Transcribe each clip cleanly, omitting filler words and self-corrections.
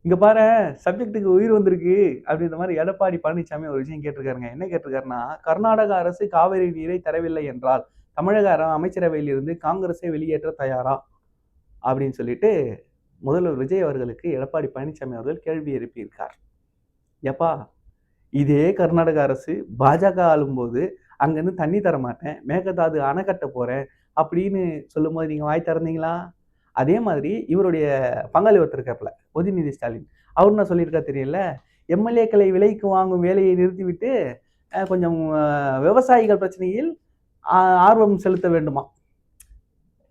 இங்க பாரு சப்ஜெக்ட்டுக்கு உயிர் வந்திருக்கு அப்படின்ற மாதிரி எடப்பாடி பழனிசாமி ஒரு விஷயம் கேட்டிருக்காருங்க. என்ன கேட்டிருக்காருன்னா, கர்நாடக அரசு காவிரி நீரை தரவில்லை என்றால் தமிழக அமைச்சரவையில் இருந்து காங்கிரஸை வெளியேற்ற தயாரா அப்படின்னு சொல்லிட்டு முதல்வர் விஜய் அவர்களுக்கு எடப்பாடி பழனிசாமி அவர்கள் கேள்வி எழுப்பியிருக்கார். எப்பா இதே கர்நாடக அரசு பாஜக ஆளும்போது அங்கிருந்து தண்ணி தர மாட்டேன், மேகதாது அணை கட்ட போறேன் அப்படின்னு சொல்லும்போது நீங்க வாய் திறந்தீங்களா? அதே மாதிரி இவருடைய பங்காளி ஒருத்தர் இருக்காப்புல உதயநிதி ஸ்டாலின், அவர் என்ன சொல்லியிருக்காரு தெரியல, எம்எல்ஏக்களை விலைக்கு வாங்கும் வேலையை நிறுத்திவிட்டு கொஞ்சம் விவசாயிகள் பிரச்சனையில் ஆர்வம் செலுத்த வேண்டுமா,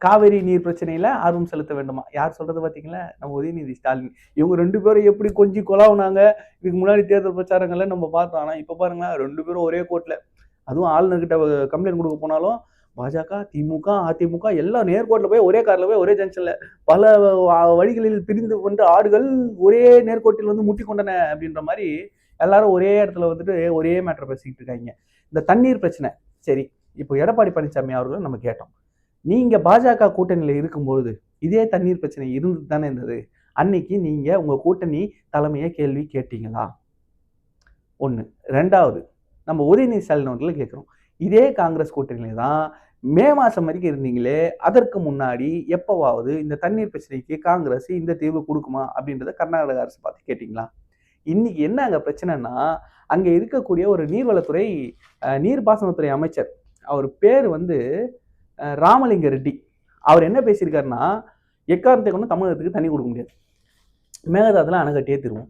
காவிரி நீர் பிரச்சனையில ஆர்வம் செலுத்த வேண்டுமா. யார் சொல்றது பாத்தீங்களா? நம்ம உதயநிதி ஸ்டாலின். இவங்க 2 பேரும் எப்படி கொஞ்சி கொலாவுனாங்க இதுக்கு முன்னாடி தேர்தல் பிரச்சாரங்கள்ல நம்ம பார்த்தோம். ஆனா இப்ப பாருங்களேன் 2 பேரும் ஒரே கோர்ட்ல, அதுவும் ஆளுநர்கிட்ட கம்ப்ளைண்ட் கொடுக்க போனாலும் பாஜக, திமுக, அதிமுக எல்லாம் நேர்கோட்டில் போய் ஒரே கார்ல போய் ஒரே ஜங்ஷன்ல பல வழிகளில் பிரிந்து கொண்ட ஆடுகள் ஒரே நேர்கோட்டில் வந்து முட்டி கொண்டன அப்படின்ற மாதிரி எல்லாரும் ஒரே இடத்துல வந்துட்டு ஒரே மேட்டர் பேசிக்கிட்டு இருக்காங்க. இந்த தண்ணீர் பிரச்சனை சரி, இப்போ எடப்பாடி பழனிசாமி அவர்களும் நம்ம கேட்டோம். நீங்க பாஜக கூட்டணியில இருக்கும்போது இதே தண்ணீர் பிரச்சனை இருந்து தானே இருந்தது. அன்னைக்கு நீங்க உங்க கூட்டணி தலைமையை கேள்வி கேட்டீங்களா? ஒண்ணு. 2வது நம்ம உதயநிதி ஸ்டாலின் அவர்களை கேட்கிறோம். இதே காங்கிரஸ் கூட்டணியில தான் மே மாசம் வரைக்கும் இருந்தீங்களே, அதற்கு முன்னாடி எப்பவாவது இந்த தண்ணீர் பிரச்சனைக்கு காங்கிரஸ் இந்த தீர்வு கொடுக்குமா அப்படின்றத கர்நாடக அரசு பார்த்து கேட்டீங்களா? இன்னைக்கு என்ன அங்க பிரச்சனைன்னா, அங்க இருக்கக்கூடிய ஒரு நீர்வளத்துறை நீர்ப்பாசனத்துறை அமைச்சர், அவர் பேர் வந்து ராமலிங்க ரெட்டி. அவர் என்ன பேசியிருக்காருன்னா, எக்காரணத்தை கொண்டு தமிழகத்துக்கு தண்ணி கொடுக்க முடியாது, மேகதாதுல அணை கட்டியே தீருவோம்.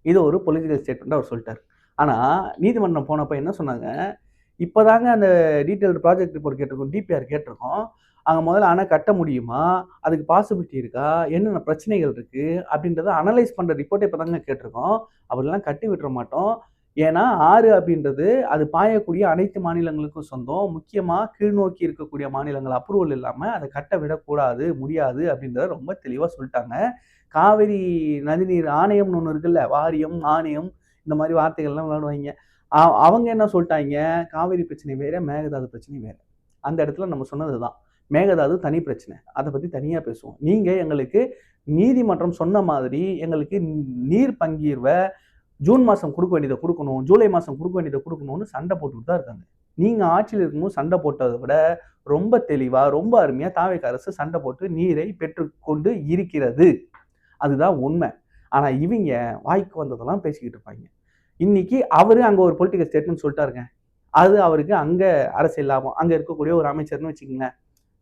இது ஒரு பொலிட்டிக்கல் ஸ்டேட்மெண்ட் அவர் சொல்லிட்டார். ஆனா நீதிமன்றம் போனப்ப என்ன சொன்னாங்க, இப்பதாங்க அந்த டீடைல்டு ப்ராஜெக்ட் ரிப்போர்ட் கேட்டிருக்கோம், டிபிஆர் கேட்டிருக்கோம். அங்க முதல்ல அணை கட்ட முடியுமா, அதுக்கு பாசிபிலிட்டி இருக்கா, என்னென்ன பிரச்சனைகள் இருக்கு அப்படின்றத அனலைஸ் பண்ற ரிப்போர்ட்டை இப்பதாங்க கேட்டிருக்கோம். அப்படிலாம் கட்டி விட்டுற மாட்டோம். ஏன்னா ஆறு அப்படின்றது அது பாயக்கூடிய அனைத்து மாநிலங்களுக்கும் சொந்தம். முக்கியமா கீழ்நோக்கி இருக்கக்கூடிய மாநிலங்கள் அப்ரூவல் இல்லாம அதை கட்ட விடக்கூடாது, முடியாது அப்படின்றத ரொம்ப தெளிவா சொல்லிட்டாங்க. காவிரி நதிநீர் ஆணையம்னு ஒண்ணு இருக்குல்ல, வாரியம், ஆணையம் இந்த மாதிரி வார்த்தைகள்லாம் விளையாடுவாங்க. அவங்க என்ன சொல்லிட்டாங்க, காவிரி பிரச்சனை வேற, மேகதாது பிரச்சனை வேற. அந்த இடத்துல நம்ம சொன்னதுதான், மேகதாது தனி பிரச்சனை, அதை பத்தி தனியா பேசுவோம். நீங்க எங்களுக்கு நீதிமன்றம் சொன்ன மாதிரி எங்களுக்கு நீர் பங்கீர்வை ஜூன் மாசம் கொடுக்க வேண்டியதை கொடுக்கணும், ஜூலை மாசம் கொடுக்க வேண்டியதை கொடுக்கணும்னு சண்டை போட்டுட்டு தான் இருக்காங்க. நீங்க ஆட்சியில் இருக்கும்போது சண்டை போட்டதை விட ரொம்ப தெளிவா ரொம்ப அருமையா தாவேக அரசு சண்டை போட்டு நீரை பெற்றுக்கொண்டு இருக்கிறது. அதுதான் உண்மை. ஆனா இவங்க வாய்க்கு வந்ததெல்லாம் பேசிக்கிட்டு இருப்பாங்க. இன்னைக்கு அவரு அங்க ஒரு பொலிட்டிக்கல் ஸ்டேட்மெண்ட் சொல்லிட்டாருங்க. அது அவருக்கு அங்க அரசியல் லாபம். அங்க இருக்கக்கூடிய ஒரு அமைச்சர்னு வச்சுக்கோங்க,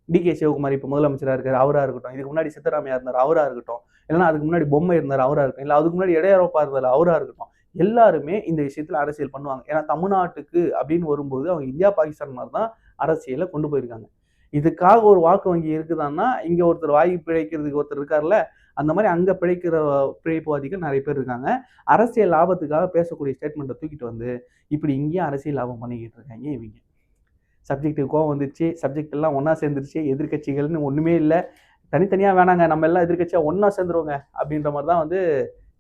டி.கே. சிவகுமார் இப்ப முதலமைச்சரா இருக்காரு, அவரா இருக்கட்டும், இதுக்கு முன்னாடி சித்தராமையா இருந்தார், அவரா இருக்கட்டும், இல்லைன்னா அதுக்கு முன்னாடி பொம்மை இருந்தார், அவரா இருக்கட்டும், இல்லை அதுக்கு முன்னாடி இடையரப்பா இருந்தார், அவரா இருக்கட்டும், எல்லாருமே இந்த விஷயத்துல அரசியல் பண்ணுவாங்க. ஏன்னா தமிழ்நாட்டுக்கு அப்படின்னு வரும்போது அவங்க இந்தியா பாகிஸ்தான் மாதிரி தான் அரசியலை கொண்டு போயிருக்காங்க. இதுக்காக ஒரு வாக்கு வங்கி இருக்குதான்னா, இங்க ஒருத்தர் வாய் பிழைக்கிறதுக்கு ஒருத்தர் இருக்காருல்ல, அந்த மாதிரி அங்க பிழைக்கிற பிழைப்புவாதிகள் நிறைய பேர் இருக்காங்க. அரசியல் லாபத்துக்காக பேசக்கூடிய ஸ்டேட்மெண்ட்டை தூக்கிட்டு வந்து இப்படி இங்கேயும் அரசியல் லாபம் பண்ணிக்கிட்டு இருக்காங்க இவங்க. சப்ஜெக்ட்டுக்கு கோவம் வந்துருச்சு, சப்ஜெக்ட் எல்லாம் ஒன்னா சேர்ந்துருச்சு, எதிர்கட்சிகள்னு ஒண்ணுமே இல்லை, தனித்தனியா வேணாங்க, நம்ம எல்லாம் எதிர்கட்சியா ஒன்னா சேர்ந்துருவோங்க அப்படின்ற மாதிரி தான் வந்து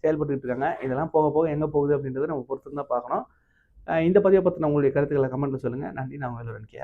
செயல்பட்டு இருக்காங்க. இதெல்லாம் போக போக எங்க போகுது அப்படின்றத நம்ம பொறுத்து தான் பார்க்கணும். இந்த பதிவை பற்றின உங்களுடைய கருத்துக்களை கமெண்ட்ல சொல்லுங்க. நன்றி. நான் உங்கள் கே.